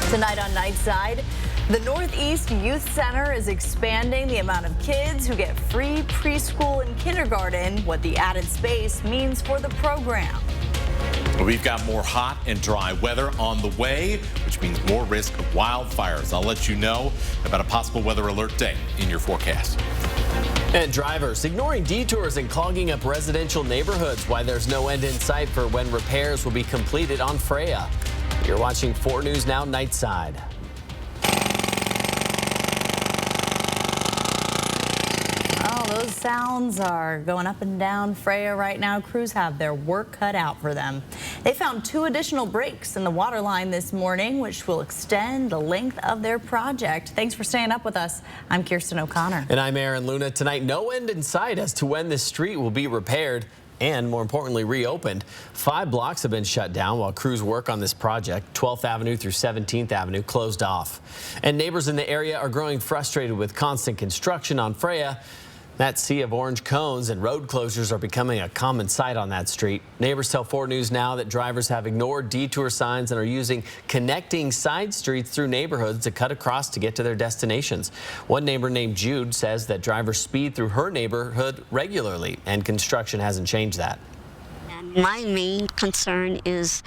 Tonight on Nightside, the Northeast Youth Center is expanding the amount of kids who get free preschool and kindergarten, what the added space means for the program. We've got more hot and dry weather on the way, which means more risk of wildfires. I'll let you know about a possible weather alert day in your forecast. And drivers ignoring detours and clogging up residential neighborhoods. Why there's no end in sight for when repairs will be completed on Freya. You're watching 4 News Now Nightside. Oh, those sounds are going up and down Freya right now. Crews have their work cut out for them. They found 2 additional breaks in the water line this morning, which will extend the length of their project. Thanks for staying up with us. I'm Kirsten O'Connor. And I'm Aaron Luna. Tonight, no end in sight as to when this street will be repaired and, more importantly, reopened. 5 blocks have been shut down while crews work on this project. 12th Avenue through 17th Avenue closed off. And neighbors in the area are growing frustrated with constant construction on Freya. That sea of orange cones and road closures are becoming a common sight on that street. Neighbors tell 4 News Now that drivers have ignored detour signs and are using connecting side streets through neighborhoods to cut across to get to their destinations. One neighbor named Jude says that drivers speed through her neighborhood regularly, and construction hasn't changed that. My main concern is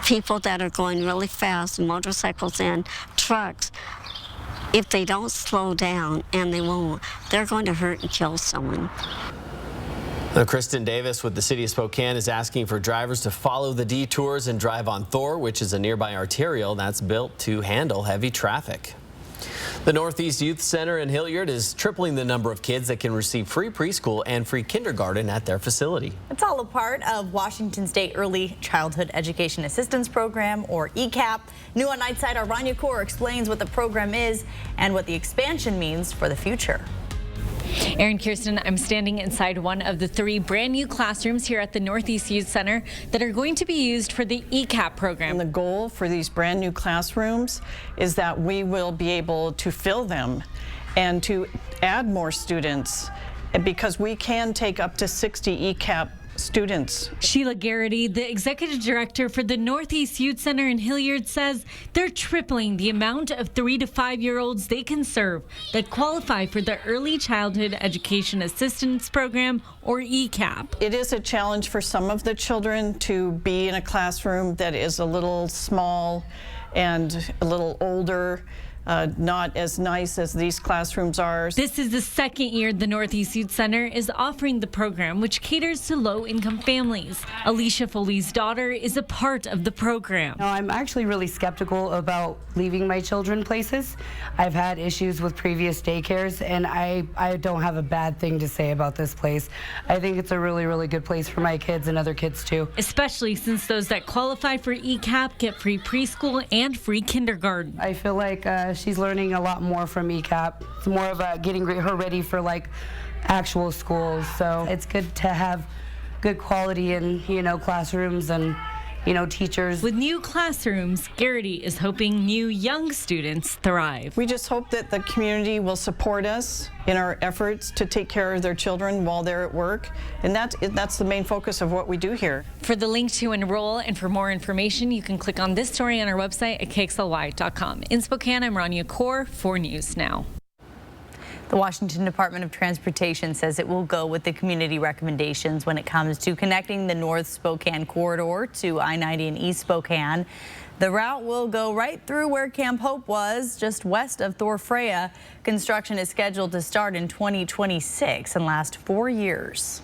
people that are going really fast, motorcycles and trucks. If they don't slow down, and they won't, they're going to hurt and kill someone. Kristen Davis with the City of Spokane is asking for drivers to follow the detours and drive on Thor, which is a nearby arterial that's built to handle heavy traffic. The Northeast Youth Center in Hilliard is tripling the number of kids that can receive free preschool and free kindergarten at their facility. It's all a part of Washington State Early Childhood Education Assistance Program, or ECAP. New on Nightside, our Rania Kaur explains what the program is and what the expansion means for the future. Aaron, Kirsten, I'm standing inside one of the 3 brand new classrooms here at the Northeast Youth Center that are going to be used for the ECAP program. And the goal for these brand new classrooms is that we will be able to fill them and to add more students, because we can take up to 60 ECAP students. Sheila Garrity, the executive director for the Northeast Youth Center in Hilliard, says they're tripling the amount of 3 to 5-year-olds they can serve that qualify for the Early Childhood Education Assistance Program, or ECAP. It is a challenge for some of the children to be in a classroom that is a little small and a little older. Not as nice as these classrooms are. This is the 2nd year the Northeast Youth Center is offering the program, which caters to low-income families. Alicia Foley's daughter is a part of the program. No, I'm actually really skeptical about leaving my children places. I've had issues with previous daycares, and I don't have a bad thing to say about this place. I think it's a really, really good place for my kids and other kids too. Especially since those that qualify for ECAP get free preschool and free kindergarten. I feel like she's learning a lot more from ECAP. It's more of getting her ready for like actual schools. So it's good to have good quality in, classrooms and, teachers. With new classrooms, Garrity is hoping new young students thrive. We just hope that the community will support us in our efforts to take care of their children while they're at work. And that's the main focus of what we do here. For the link to enroll and for more information, you can click on this story on our website at kxly.com. In Spokane, I'm Rania Kaur, 4 News Now. The Washington Department of Transportation says it will go with the community recommendations when it comes to connecting the North Spokane corridor to I-90 in East Spokane. The route will go right through where Camp Hope was, just west of Thor Freya. Construction is scheduled to start in 2026 and last 4 years.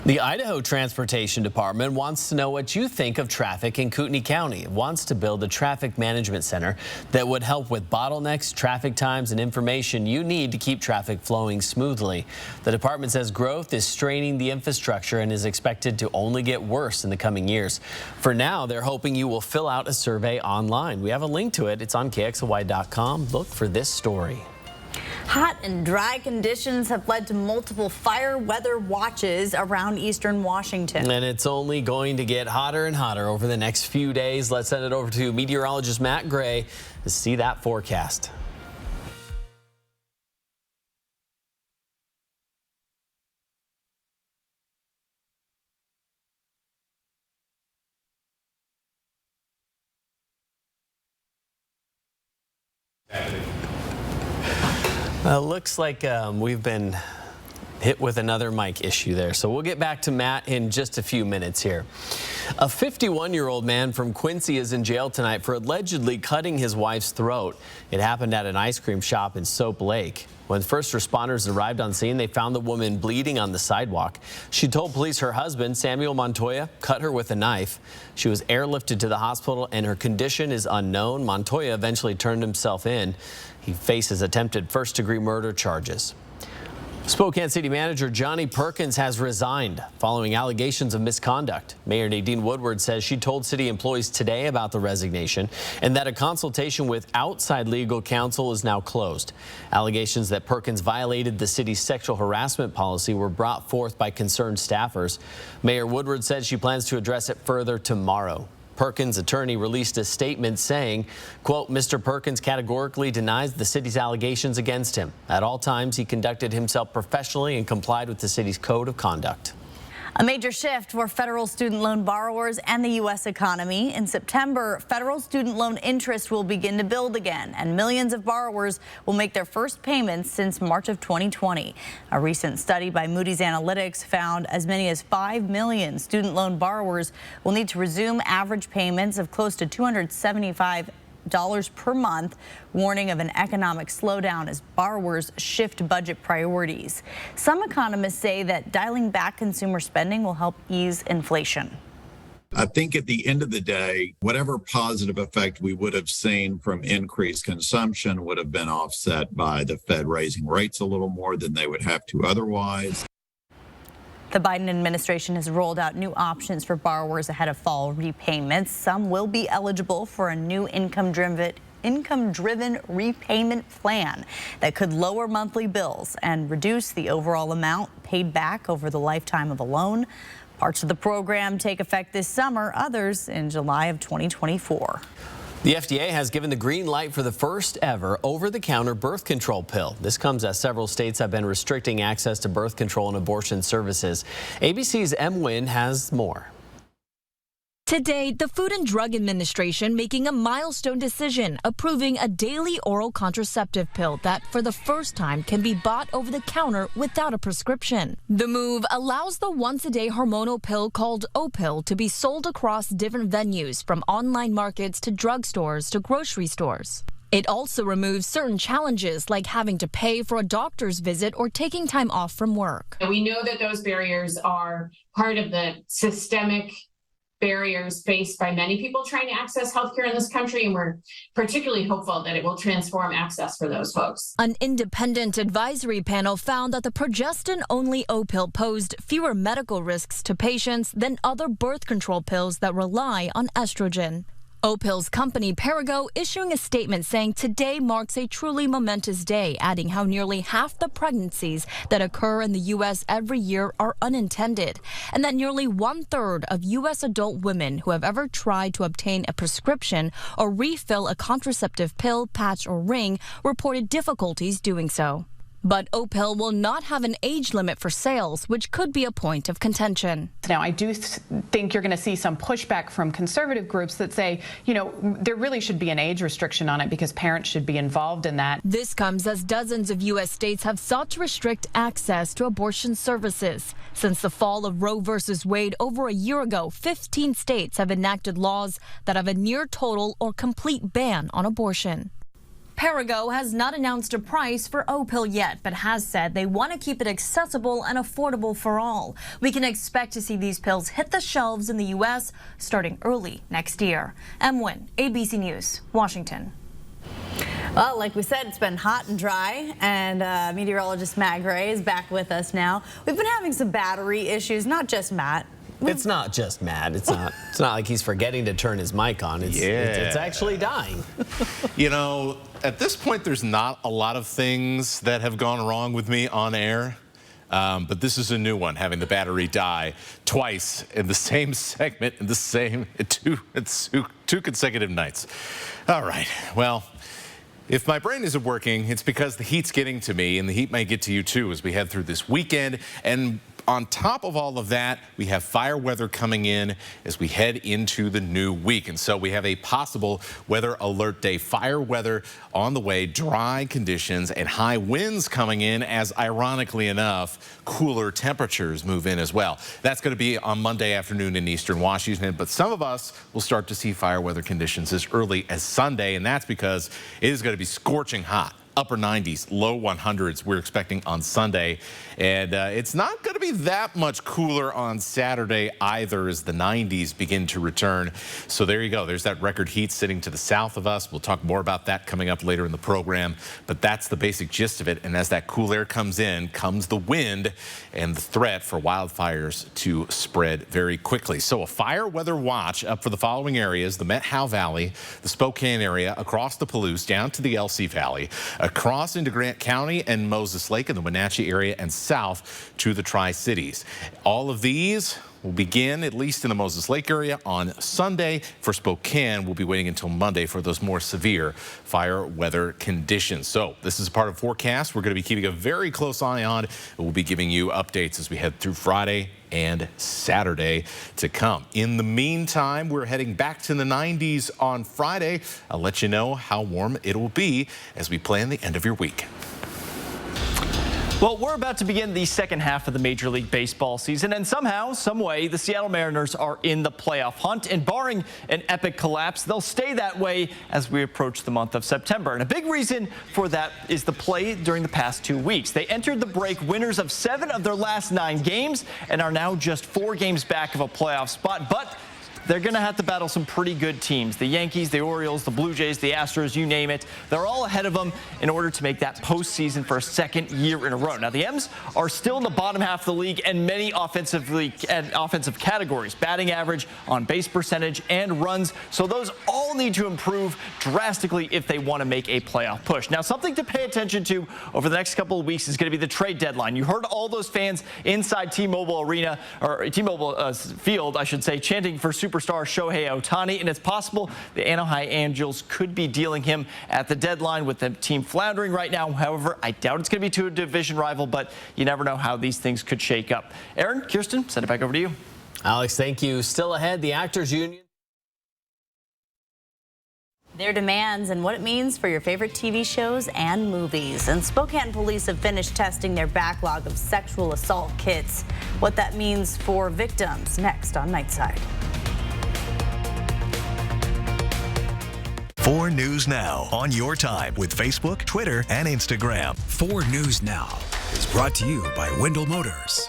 The Idaho Transportation Department wants to know what you think of traffic in Kootenai County. It wants to build a traffic management center that would help with bottlenecks, traffic times, and information you need to keep traffic flowing smoothly. The department says growth is straining the infrastructure and is expected to only get worse in the coming years. For now, they're hoping you will fill out a survey online. We have a link to it. It's on kxly.com. Look for this story. Hot and dry conditions have led to multiple fire weather watches around eastern Washington. And it's only going to get hotter and hotter over the next few days. Let's send it over to meteorologist Matt Gray to see that forecast. Looks like we've been hit with another mic issue there. So we'll get back to Matt in just a few minutes here. A 51-year-old man from Quincy is in jail tonight for allegedly cutting his wife's throat. It happened at an ice cream shop in Soap Lake. When first responders arrived on scene, they found the woman bleeding on the sidewalk. She told police her husband, Samuel Montoya, cut her with a knife. She was airlifted to the hospital and her condition is unknown. Montoya eventually turned himself in. He faces attempted first-degree murder charges. Spokane City Manager Johnny Perkins has resigned following allegations of misconduct. Mayor Nadine Woodward says she told city employees today about the resignation and that a consultation with outside legal counsel is now closed. Allegations that Perkins violated the city's sexual harassment policy were brought forth by concerned staffers. Mayor Woodward said she plans to address it further tomorrow. Perkins' attorney released a statement saying, quote, Mr. Perkins categorically denies the city's allegations against him. At all times, he conducted himself professionally and complied with the city's code of conduct. A major shift for federal student loan borrowers and the U.S. economy. In September, federal student loan interest will begin to build again, and millions of borrowers will make their first payments since March of 2020. A recent study by Moody's Analytics found as many as 5 million student loan borrowers will need to resume average payments of close to $275 per month, warning of an economic slowdown as borrowers shift budget priorities. Some economists say that dialing back consumer spending will help ease inflation. I think at the end of the day, whatever positive effect we would have seen from increased consumption would have been offset by the Fed raising rates a little more than they would have to otherwise. The Biden administration has rolled out new options for borrowers ahead of fall repayments. Some will be eligible for a new income-driven repayment plan that could lower monthly bills and reduce the overall amount paid back over the lifetime of a loan. Parts of the program take effect this summer, others in July of 2024. The FDA has given the green light for the first ever over-the-counter birth control pill. This comes as several states have been restricting access to birth control and abortion services. ABC's M. Wynn has more. Today, the Food and Drug Administration making a milestone decision, approving a daily oral contraceptive pill that, for the first time, can be bought over the counter without a prescription. The move allows the once-a-day hormonal pill called Opill to be sold across different venues, from online markets to drugstores to grocery stores. It also removes certain challenges like having to pay for a doctor's visit or taking time off from work. We know that those barriers are part of the systemic barriers faced by many people trying to access healthcare in this country, and we're particularly hopeful that it will transform access for those folks. An independent advisory panel found that the progestin-only Opill posed fewer medical risks to patients than other birth control pills that rely on estrogen. Opill's company Perrigo issuing a statement saying today marks a truly momentous day, adding how nearly half the pregnancies that occur in the U.S. every year are unintended, and that nearly 1/3 of U.S. adult women who have ever tried to obtain a prescription or refill a contraceptive pill, patch, or ring reported difficulties doing so. But Opill will not have an age limit for sales, which could be a point of contention. Now, I do think you're going to see some pushback from conservative groups that say, you know, there really should be an age restriction on it because parents should be involved in that. This comes as dozens of U.S. states have sought to restrict access to abortion services. Since the fall of Roe v. Wade over a year ago, 15 states have enacted laws that have a near total or complete ban on abortion. Perrigo has not announced a price for Opill yet, but has said they want to keep it accessible and affordable for all. We can expect to see these pills hit the shelves in the U.S. starting early next year. M. Wynn, ABC News, Washington. Well, like we said, it's been hot and dry, and meteorologist Matt Gray is back with us now. We've been having some battery issues, not just Matt. It's not just Matt. It's not like he's forgetting to turn his mic on. It's actually dying. You know, at this point, there's not a lot of things that have gone wrong with me on air. But this is a new one, having the battery die twice in the same segment in the same two consecutive nights. All right. Well, if my brain isn't working, it's because the heat's getting to me, and the heat might get to you too as we head through this weekend. And On top of all of that, we have fire weather coming in as we head into the new week. And so we have a possible weather alert day. Fire weather on the way, dry conditions and high winds coming in as, ironically enough, cooler temperatures move in as well. That's going to be on Monday afternoon in eastern Washington. But some of us will start to see fire weather conditions as early as Sunday. And that's because it is going to be scorching hot. Upper 90s, low 100s we're expecting on Sunday. And it's not going to be that much cooler on Saturday either as the 90s begin to return. So there you go. There's that record heat sitting to the south of us. We'll talk more about that coming up later in the program. But that's the basic gist of it. And as that cool air comes in, comes the wind and the threat for wildfires to spread very quickly. So a fire weather watch up for the following areas: the Met-Howe Valley, the Spokane area, across the Palouse, down to the LC Valley, across into Grant County and Moses Lake in the Wenatchee area, and south to the Tri-Cities. All of these will begin, at least in the Moses Lake area, on Sunday. For Spokane, we'll be waiting until Monday for those more severe fire weather conditions. So this is a part of forecast we're going to be keeping a very close eye on. We'll be giving you updates as we head through Friday and Saturday to come. In the meantime, we're heading back to the 90s on Friday. I'll let you know how warm it will be as we plan the end of your week. Well, we're about to begin the second half of the Major League Baseball season, and somehow, some way, the Seattle Mariners are in the playoff hunt, and barring an epic collapse, they'll stay that way as we approach the month of September. And a big reason for that is the play during the past 2 weeks. They entered the break winners of 7 of their last 9 games and are now just 4 games back of a playoff spot, but they're going to have to battle some pretty good teams. The Yankees, the Orioles, the Blue Jays, the Astros, you name it. They're all ahead of them in order to make that postseason for a second year in a row. Now, the M's are still in the bottom half of the league in many offensive categories: batting average, on base percentage, and runs. So those all need to improve drastically if they want to make a playoff push. Now, something to pay attention to over the next couple of weeks is going to be the trade deadline. You heard all those fans inside T-Mobile Arena, or T-Mobile Field, I should say, chanting for superstar Shohei Ohtani, and it's possible the Anaheim Angels could be dealing him at the deadline with the team floundering right now. However, I doubt it's going to be to a division rival, but you never know how these things could shake up. Aaron, Kirsten, send it back over to you. Alex, thank you. Still ahead, the Actors Union. Their demands and what it means for your favorite TV shows and movies. And Spokane police have finished testing their backlog of sexual assault kits. What that means for victims, next on Nightside. 4 News Now on your time with Facebook, Twitter, and Instagram. 4 News Now is brought to you by Wendell Motors.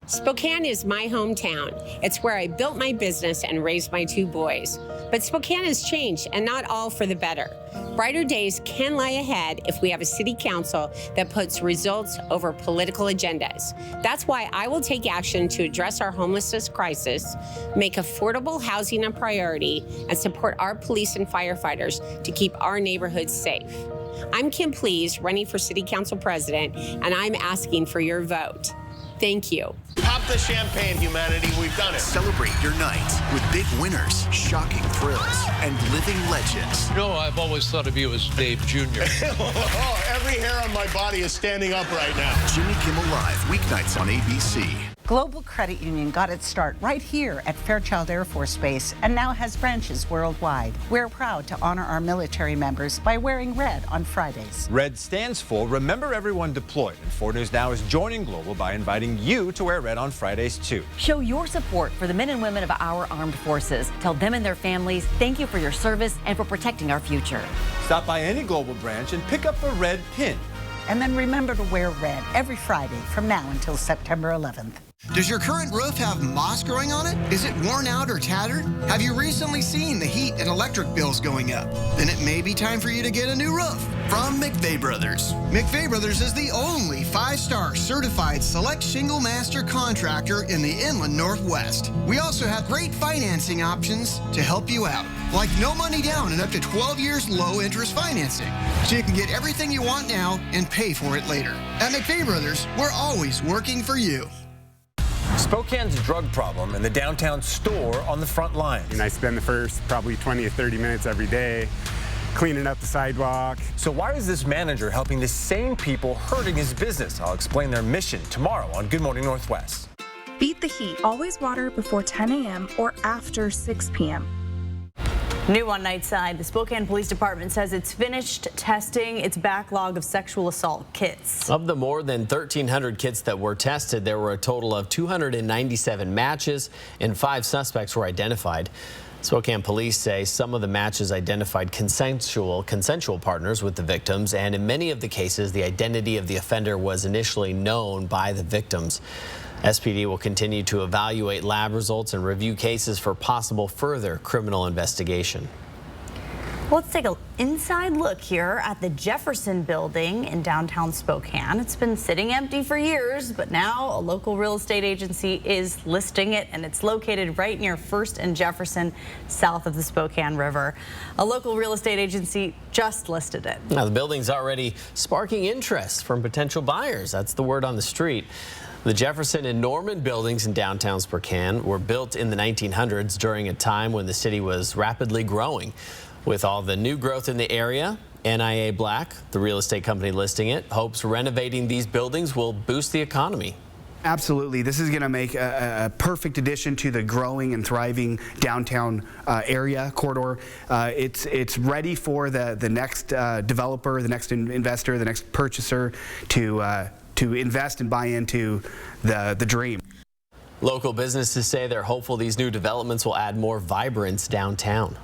Spokane is my hometown. It's where I built my business and raised my 2 boys. But Spokane has changed, and not all for the better. Brighter days can lie ahead if we have a city council that puts results over political agendas. That's why I will take action to address our homelessness crisis, make affordable housing a priority, and support our police and firefighters to keep our neighborhoods safe. I'm Kim Please, running for city council president, and I'm asking for your vote. Thank you. Pop the champagne, humanity. We've done it. Celebrate your night with big winners, shocking thrills, and living legends. You know, I've always thought of you as Dave Jr. Every hair on my body is standing up right now. Jimmy Kimmel Live, weeknights on ABC. Global Credit Union got its start right here at Fairchild Air Force Base and now has branches worldwide. We're proud to honor our military members by wearing red on Fridays. Red stands for Remember Everyone Deployed, and 4 News Now is joining Global by inviting you to wear red on Fridays too. Show your support for the men and women of our armed forces. Tell them and their families thank you for your service and for protecting our future. Stop by any Global branch and pick up a red pin. And then remember to wear red every Friday from now until September 11th. Does your current roof have moss growing on it? Is it worn out or tattered? Have you recently seen the heat and electric bills going up? Then it may be time for you to get a new roof from McVeigh Brothers. McVeigh Brothers is the only 5-star certified select shingle master contractor in the Inland Northwest. We also have great financing options to help you out, like no money down and up to 12 years low interest financing. So you can get everything you want now and pay for it later. At McVeigh Brothers, we're always working for you. Spokane's drug problem and the downtown store on the front lines. And I spend the first probably 20 or 30 minutes every day cleaning up the sidewalk. So why is this manager helping the same people hurting his business? I'll explain their mission tomorrow on Good Morning Northwest. Beat the heat. Always water before 10 a.m. or after 6 p.m. New on Nightside, the Spokane Police Department says it's finished testing its backlog of sexual assault kits. Of the more than 1,300 kits that were tested, there were a total of 297 matches and 5 suspects were identified. Spokane police say some of the matches identified consensual partners with the victims, and in many of the cases, the identity of the offender was initially known by the victims. SPD will continue to evaluate lab results and review cases for possible further criminal investigation. Let's take an inside look here at the Jefferson building in downtown Spokane. It's been sitting empty for years, but now a local real estate agency is listing it, and it's located right near First and Jefferson, south of the Spokane River. A local real estate agency just listed it. Now, the building's already sparking interest from potential buyers. That's the word on the street. The Jefferson and Norman buildings in downtown Spokane were built in the 1900s during a time when the city was rapidly growing. With all the new growth in the area, NIA Black, the real estate company listing it, hopes renovating these buildings will boost the economy. Absolutely. This is going to make a perfect addition to the growing and thriving downtown area corridor. It's ready for the next developer, the next investor, the next purchaser to invest and buy into the dream. Local businesses say they're hopeful these new developments will add more vibrance downtown.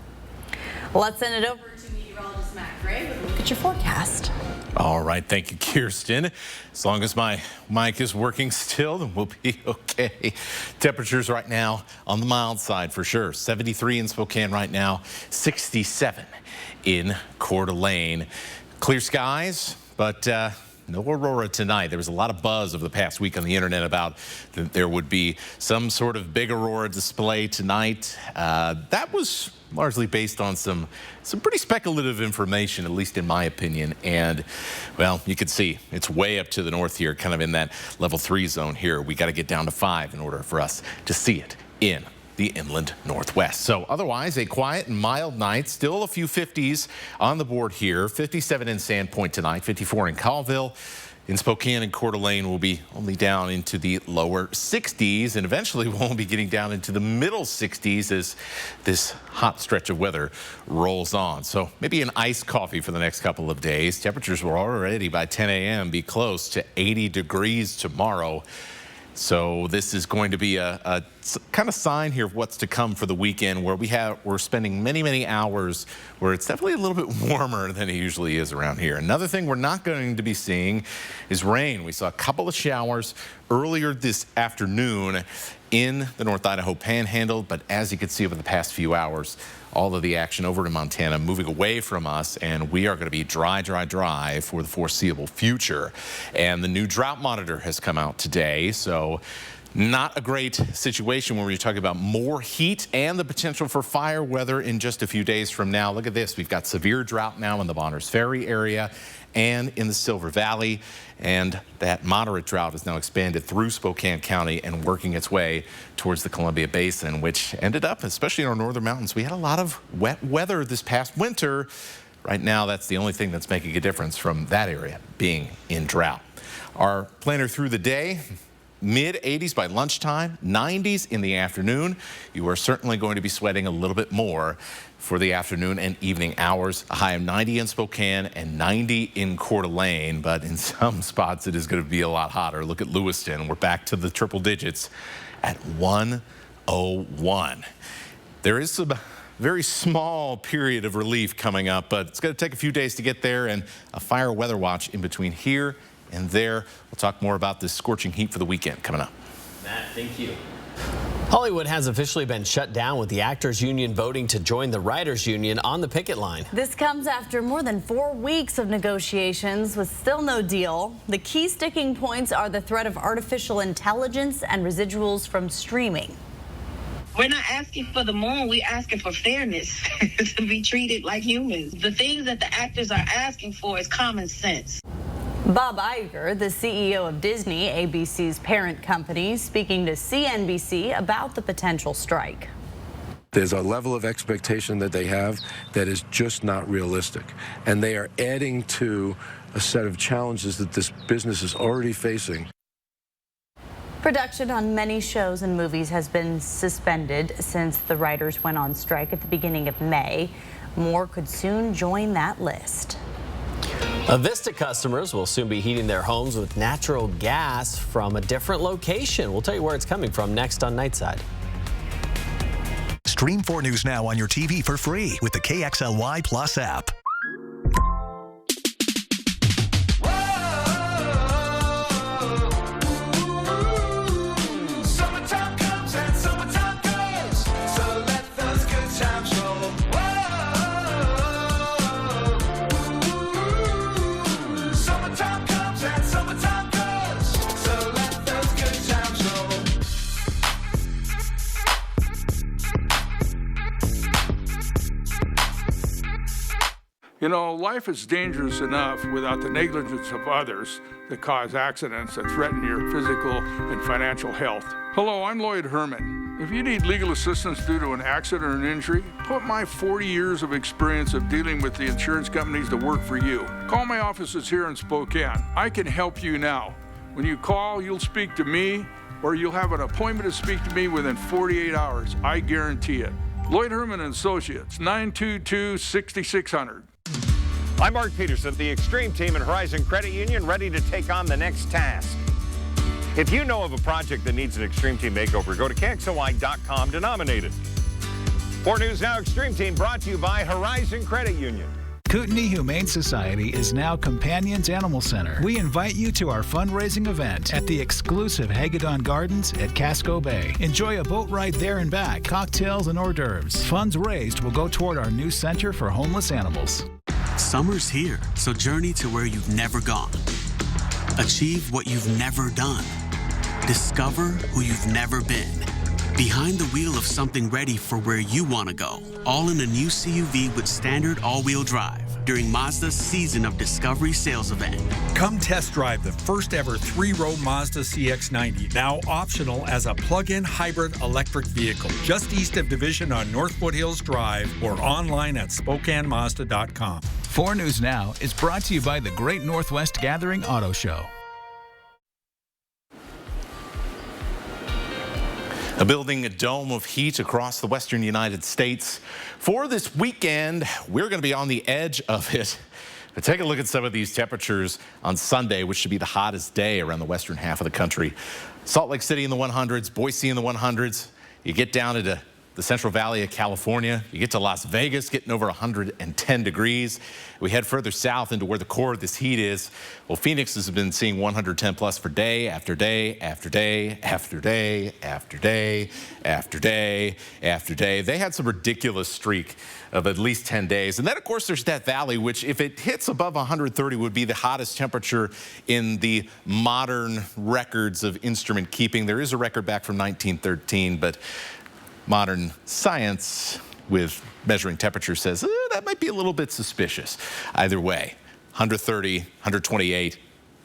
Let's send it over to meteorologist Matt Gray with a look at your forecast. All right, thank you, Kirsten. As long as my mic is working still, then we'll be okay. Temperatures right now on the mild side for sure. 73 in Spokane right now, 67 in Coeur d'Alene. Clear skies, but no aurora tonight. There was a lot of buzz over the past week on the internet about that there would be some sort of big aurora display tonight. That was largely based on some pretty speculative information, at least in my opinion. And, well, you can see it's way up to the north here, kind of in that level 3 zone here. We got to get down to 5 in order for us to see it in the inland northwest. So otherwise, a quiet and mild night. Still a few 50s on the board here. 57 in Sandpoint tonight, 54 in Colville. In Spokane and Coeur d'Alene, we'll be only down into the lower 60s, and eventually we'll be getting down into the middle 60s as this hot stretch of weather rolls on. So maybe an iced coffee for the next couple of days. Temperatures will already by 10 a.m. be close to 80 degrees tomorrow. So this is going to be a kind of sign here of what's to come for the weekend, where we're spending many hours where it's definitely a little bit warmer than it usually is around here. Another thing we're not going to be seeing is rain. We saw a couple of showers earlier this afternoon in the North Idaho Panhandle, but as you can see over the past few hours, all of the action over to Montana moving away from us, and we are going to be dry for the foreseeable future. And the new drought monitor has come out today, so not a great situation when we're talking about more heat and the potential for fire weather in just a few days from now. Look at this. We've got severe drought now in the Bonners Ferry area and in the Silver Valley, and that moderate drought has now expanded through Spokane County and working its way towards the Columbia Basin, which ended up, especially in our northern mountains, we had a lot of wet weather this past winter. Right now, that's the only thing that's making a difference from that area being in drought. Our planner through the day, mid-80s by lunchtime, 90s in the afternoon. You are certainly going to be sweating a little bit more for the afternoon and evening hours. A high of 90 in Spokane and 90 in Coeur d'Alene, but in some spots it is going to be a lot hotter. Look at Lewiston. We're back to the triple digits at 101. There is some very small period of relief coming up, but it's going to take a few days to get there, and a fire weather watch in between here and there. We'll talk more about this scorching heat for the weekend coming up. Matt, thank you. Hollywood has officially been shut down, with the actors union voting to join the writers union on the picket line. This comes after more than 4 weeks of negotiations with still no deal. The key sticking points are the threat of artificial intelligence and residuals from streaming. We're not asking for the moon, we're asking for fairness, to be treated like humans. The things that the actors are asking for is common sense. Bob Iger, the CEO of Disney, ABC's parent company, speaking to CNBC about the potential strike. There's a level of expectation that they have that is just not realistic. And they are adding to a set of challenges that this business is already facing. Production on many shows and movies has been suspended since the writers went on strike at the beginning of May. More could soon join that list. Avista customers will soon be heating their homes with natural gas from a different location. We'll tell you where it's coming from next on Nightside. Stream 4 News Now on your TV for free with the KXLY Plus app. You know, life is dangerous enough without the negligence of others that cause accidents that threaten your physical and financial health. Hello, I'm Lloyd Herman. If you need legal assistance due to an accident or an injury, put my 40 years of experience of dealing with the insurance companies to work for you. Call my offices here in Spokane. I can help you now. When you call, you'll speak to me, or you'll have an appointment to speak to me within 48 hours. I guarantee it. Lloyd Herman & Associates, 922-6600. I'm Mark Peterson, the Extreme Team at Horizon Credit Union, ready to take on the next task. If you know of a project that needs an Extreme Team makeover, go to KXLY.com to nominate it. 4 News Now Extreme Team brought to you by Horizon Credit Union. Kootenai Humane Society is now Companions Animal Center. We invite you to our fundraising event at the exclusive Hagedon Gardens at Casco Bay. Enjoy a boat ride there and back, cocktails and hors d'oeuvres. Funds raised will go toward our new center for homeless animals. Summer's here, so journey to where you've never gone. Achieve what you've never done. Discover who you've never been. Behind the wheel of something ready for where you want to go. All in a new CUV with standard all-wheel drive during Mazda's Season of Discovery sales event. Come test drive the first ever 3-row Mazda CX-90, now optional as a plug-in hybrid electric vehicle. Just east of Division on North Foothills Drive or online at SpokaneMazda.com. 4 News Now is brought to you by the Great Northwest Gathering Auto Show. Building a dome of heat across the western United States. For this weekend, we're going to be on the edge of it. But take a look at some of these temperatures on Sunday, which should be the hottest day around the western half of the country. Salt Lake City in the 100s, Boise in the 100s. You get down into the Central Valley of California. You get to Las Vegas, getting over 110 degrees. We head further south into where the core of this heat is. Well, Phoenix has been seeing 110 plus for day after day after day after day after day after day after day. They had some ridiculous streak of at least 10 days. And then, of course, there's Death Valley, which if it hits above 130 would be the hottest temperature in the modern records of instrument keeping. There is a record back from 1913, but modern science with measuring temperature says that might be a little bit suspicious. Either way, 130, 128,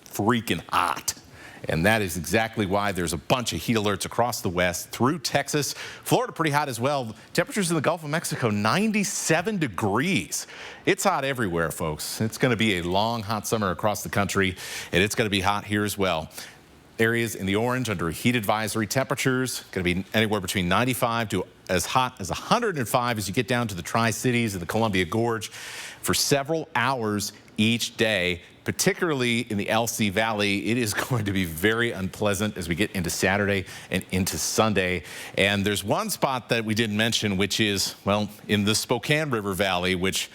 freaking hot. And that is exactly why there's a bunch of heat alerts across the west through Texas. Florida pretty hot as well. Temperatures in the Gulf of Mexico, 97 degrees. It's hot everywhere, folks. It's going to be a long, hot summer across the country, and it's going to be hot here as well. Areas in the orange under heat advisory. Temperatures going to be anywhere between 95 to as hot as 105 as you get down to the Tri-Cities and the Columbia Gorge for several hours each day, particularly in the LC Valley. It is going to be very unpleasant as we get into Saturday and into Sunday. And there's one spot that we didn't mention, which is, well, in the Spokane River Valley, which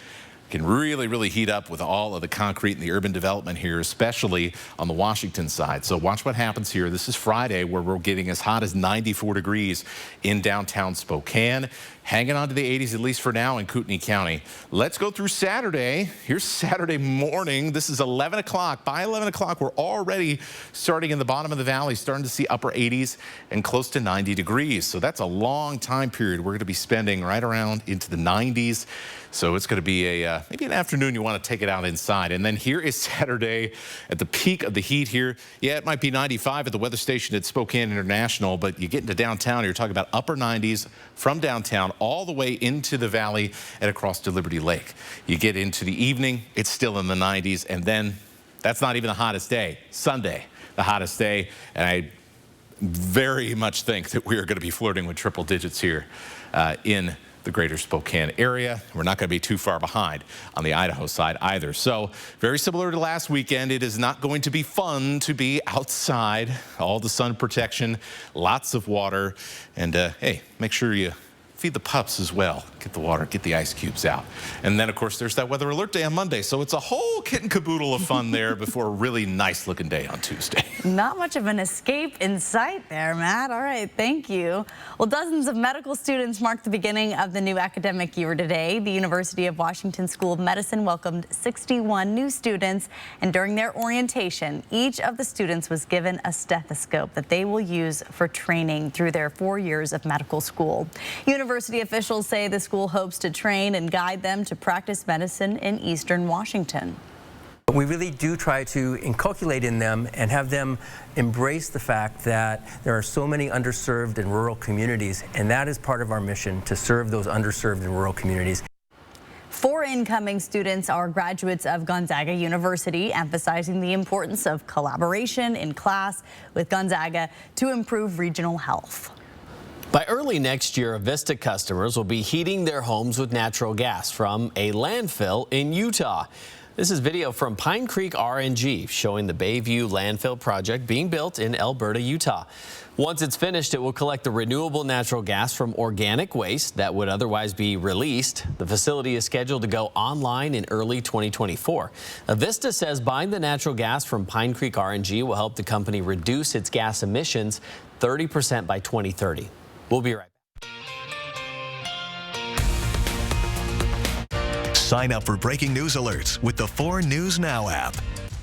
can really, really heat up with all of the concrete and the urban development here, especially on the Washington side. So watch what happens here. This is Friday, where we're getting as hot as 94 degrees in downtown Spokane. Hanging on to the 80s, at least for now, in Kootenai County. Let's go through Saturday. Here's Saturday morning. This is 11 o'clock. By 11 o'clock, we're already starting in the bottom of the valley, starting to see upper 80s and close to 90 degrees. So that's a long time period we're going to be spending right around into the 90s. So it's going to be a maybe an afternoon you want to take it out inside. And then here is Saturday at the peak of the heat here. Yeah, it might be 95 at the weather station at Spokane International, but you get into downtown, you're talking about upper 90s from downtown down all the way into the valley and across to Liberty Lake. You get into the evening, it's still in the 90s, and then that's not even the hottest day. Sunday, the hottest day, and I very much think that we are going to be flirting with triple digits here in the greater Spokane area. We're not going to be too far behind on the Idaho side either. So very similar to last weekend, it is not going to be fun to be outside. All the sun protection, lots of water, and hey, make sure you feed the pups as well. Get the water, get the ice cubes out. And then, of course, there's that weather alert day on Monday. So it's a whole kit and caboodle of fun there before a really nice looking day on Tuesday. Not much of an escape in sight there, Matt. All right, thank you. Well, dozens of medical students marked the beginning of the new academic year today. The University of Washington School of Medicine welcomed 61 new students, and during their orientation, each of the students was given a stethoscope that they will use for training through their 4 years of medical school. University officials say the school hopes to train and guide them to practice medicine in Eastern Washington. We really do try to inculcate in them and have them embrace the fact that there are so many underserved and rural communities, and that is part of our mission, to serve those underserved and rural communities. 4 incoming students are graduates of Gonzaga University, emphasizing the importance of collaboration in class with Gonzaga to improve regional health. By early next year, Avista customers will be heating their homes with natural gas from a landfill in Utah. This is video from Pine Creek RNG showing the Bayview landfill project being built in Alberta, Utah. Once it's finished, it will collect the renewable natural gas from organic waste that would otherwise be released. The facility is scheduled to go online in early 2024. Avista says buying the natural gas from Pine Creek RNG will help the company reduce its gas emissions 30% by 2030. We'll be right back. Sign up for breaking news alerts with the 4 News Now app.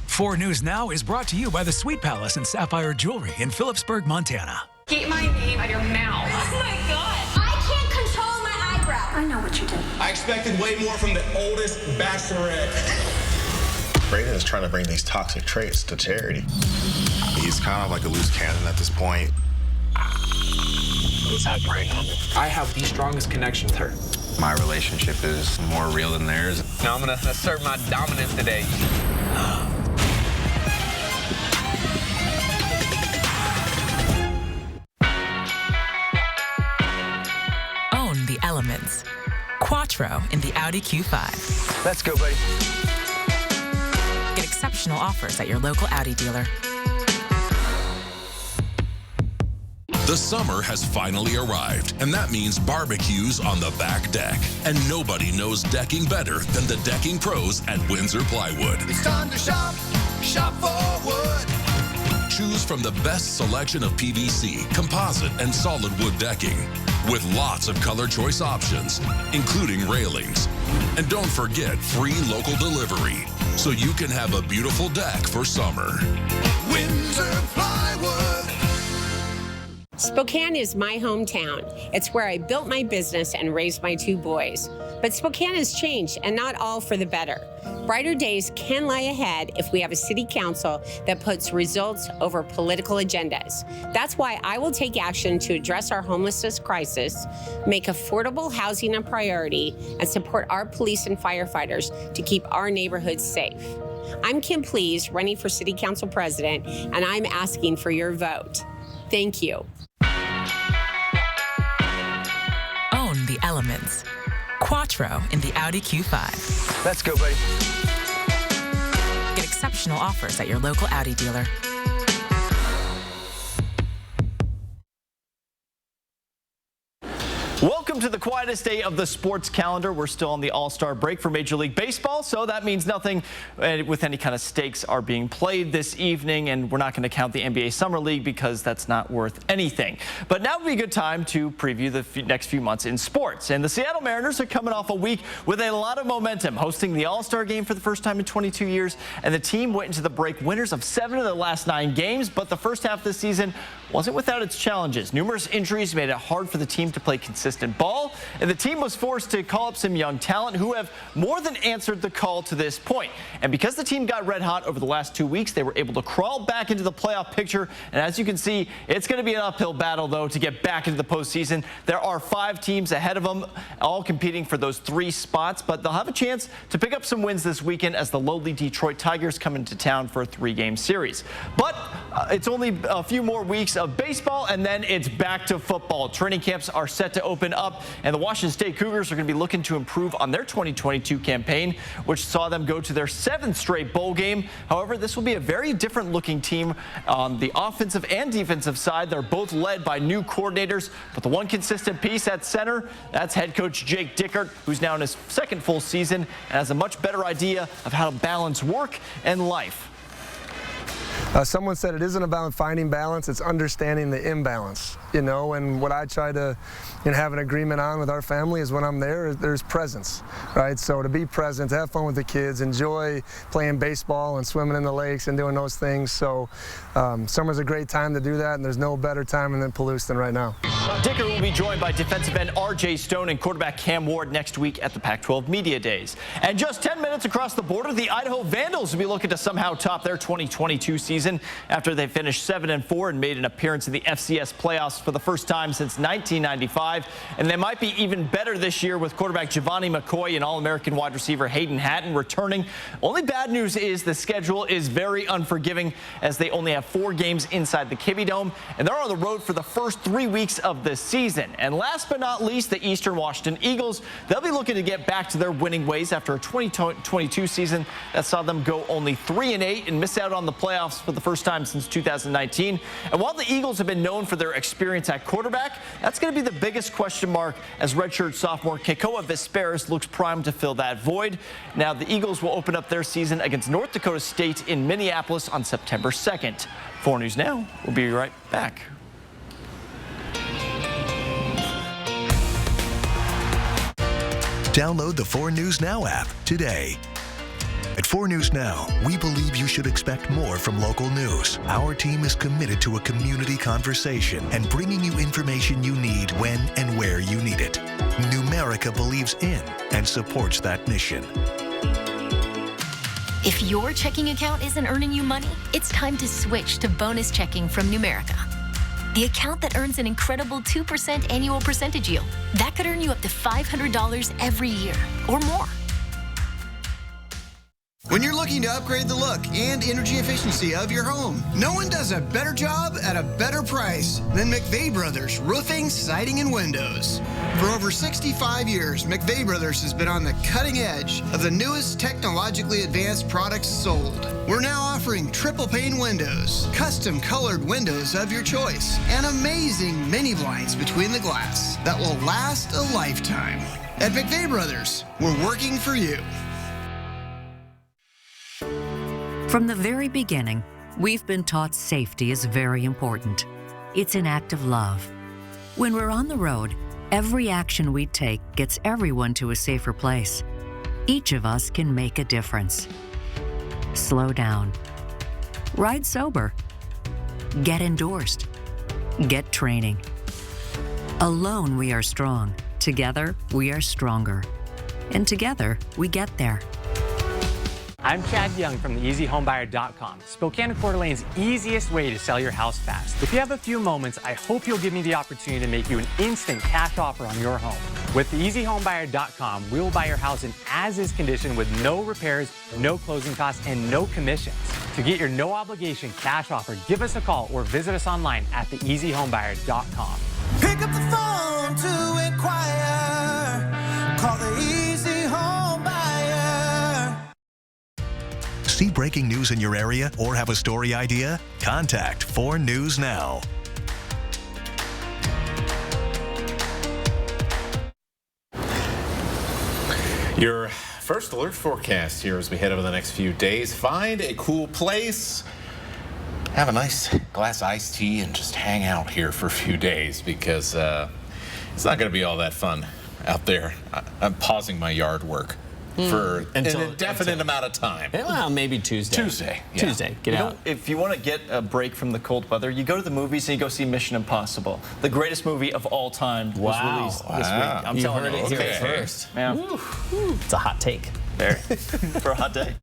4 News Now is brought to you by the Sweet Palace and Sapphire Jewelry in Phillipsburg, Montana. Keep my name out of your mouth. Oh my God! I can't control my eyebrow. I know what you did. I expected way more from the oldest bachelorette. Brayden is trying to bring these toxic traits to Charity. He's kind of like a loose cannon at this point. What's that, Brayden? I have the strongest connection with her. My relationship is more real than theirs. Now I'm gonna assert my dominance today. Own the elements. Quattro in the Audi Q5. Let's go, buddy. Get exceptional offers at your local Audi dealer. The summer has finally arrived, and that means barbecues on the back deck. And nobody knows decking better than the decking pros at Windsor Plywood. It's time to shop, shop for wood. Choose from the best selection of PVC, composite, and solid wood decking, with lots of color choice options, including railings. And don't forget free local delivery, so you can have a beautiful deck for summer. Windsor Plywood. Spokane is my hometown. It's where I built my business and raised my 2 boys. But Spokane has changed, and not all for the better. Brighter days can lie ahead if we have a city council that puts results over political agendas. That's why I will take action to address our homelessness crisis, make affordable housing a priority, and support our police and firefighters to keep our neighborhoods safe. I'm Kim Please, running for City Council President, and I'm asking for your vote. Thank you. Own the elements. Quattro in the Audi Q5. Let's go, buddy. Get exceptional offers at your local Audi dealer. Welcome to the quietest day of the sports calendar. We're still on the All-Star break for Major League Baseball, so that means nothing with any kind of stakes are being played this evening, and we're not going to count the NBA Summer League because that's not worth anything. But now would be a good time to preview the next few months in sports. And the Seattle Mariners are coming off a week with a lot of momentum, hosting the All-Star game for the first time in 22 years, and the team went into the break winners of 7 of the last 9 games, but the first half of the season wasn't without its challenges. Numerous injuries made it hard for the team to play consistently inconsistent ball, and the team was forced to call up some young talent who have more than answered the call to this point. And because the team got red hot over the last 2 weeks, they were able to crawl back into the playoff picture. And as you can see, it's going to be an uphill battle, though, to get back into the postseason. There are 5 teams ahead of them, all competing for those 3 spots, but they'll have a chance to pick up some wins this weekend as the lowly Detroit Tigers come into town for a 3-game series. But it's only a few more weeks of baseball, and then it's back to football. Training camps are set to open up, and the Washington State Cougars are going to be looking to improve on their 2022 campaign, which saw them go to their 7th straight bowl game. However, this will be a very different looking team on the offensive and defensive side. They're both led by new coordinators, but the one consistent piece at center, that's head coach Jake Dickert, who's now in his 2nd full season and has a much better idea of how to balance work and life. Someone said it isn't about finding balance, it's understanding the imbalance, and what I try to have an agreement on with our family is when I'm there, there's presence, right? So to be present, to have fun with the kids, enjoy playing baseball and swimming in the lakes and doing those things. So summer's a great time to do that, and there's no better time than Palouse than right now. Dickert will be joined by defensive end R.J. Stone and quarterback Cam Ward next week at the Pac-12 Media Days. And just 10 minutes across the border, the Idaho Vandals will be looking to somehow top their 2022 season after they finished 7-4 and made an appearance in the FCS playoffs for the first time since 1995. And they might be even better this year with quarterback Giovanni McCoy and All-American wide receiver Hayden Hatton returning. Only bad news is the schedule is very unforgiving as they only have 4 games inside the Kibbie Dome, and they're on the road for the first 3 weeks of the season. And last but not least, the Eastern Washington Eagles. They'll be looking to get back to their winning ways after a 2022 season that saw them go only 3-8 and miss out on the playoffs for the first time since 2019. And while the Eagles have been known for their experience at quarterback, that's going to be the biggest question mark as redshirt sophomore Kekoa Vesperis looks primed to fill that void. Now, the Eagles will open up their season against North Dakota State in Minneapolis on September 2nd. 4 News Now. We'll be right back. Download the 4 News Now app today. At 4 News Now, we believe you should expect more from local news. Our team is committed to a community conversation and bringing you information you need when and where you need it. Numerica believes in and supports that mission. If your checking account isn't earning you money, it's time to switch to bonus checking from Numerica. The account that earns an incredible 2% annual percentage yield. That could earn you up to $500 every year or more. When you're looking to upgrade the look and energy efficiency of your home, no one does a better job at a better price than McVeigh Brothers Roofing, Siding, and Windows. For over 65 years, McVeigh Brothers has been on the cutting edge of the newest technologically advanced products sold. We're now offering triple pane windows, custom colored windows of your choice, and amazing mini blinds between the glass that will last a lifetime. At McVeigh Brothers, we're working for you. From the very beginning, we've been taught safety is very important. It's an act of love. When we're on the road, every action we take gets everyone to a safer place. Each of us can make a difference. Slow down. Ride sober. Get endorsed. Get training. Alone we are strong. Together we are stronger. And together we get there. I'm Chad Young from theeasyhomebuyer.com, Spokane and Coeur d'Alene's easiest way to sell your house fast. If you have a few moments, I hope you'll give me the opportunity to make you an instant cash offer on your home. With theeasyhomebuyer.com, we will buy your house in as-is condition with no repairs, no closing costs, and no commissions. To get your no-obligation cash offer, give us a call or visit us online at theeasyhomebuyer.com. Pick up the phone to inquire. Call the Easy Home Buyer. See breaking news in your area or have a story idea? Contact 4 News Now. Your first alert forecast here as we head over the next few days. Find a cool place, have a nice glass iced tea, and just hang out here for a few days because it's not going to be all that fun out there. I'm pausing my yard work. for an Until- indefinite amount of time. Well, maybe Tuesday. Tuesday. Yeah. Tuesday. Get You out. know, if you want to get a break from the cold weather, you go to the movies and you go see Mission Impossible, the greatest movie of all time, was released this week. I'm You telling heard you. it here Okay. first. Yeah. It's a hot take. There. For a hot day.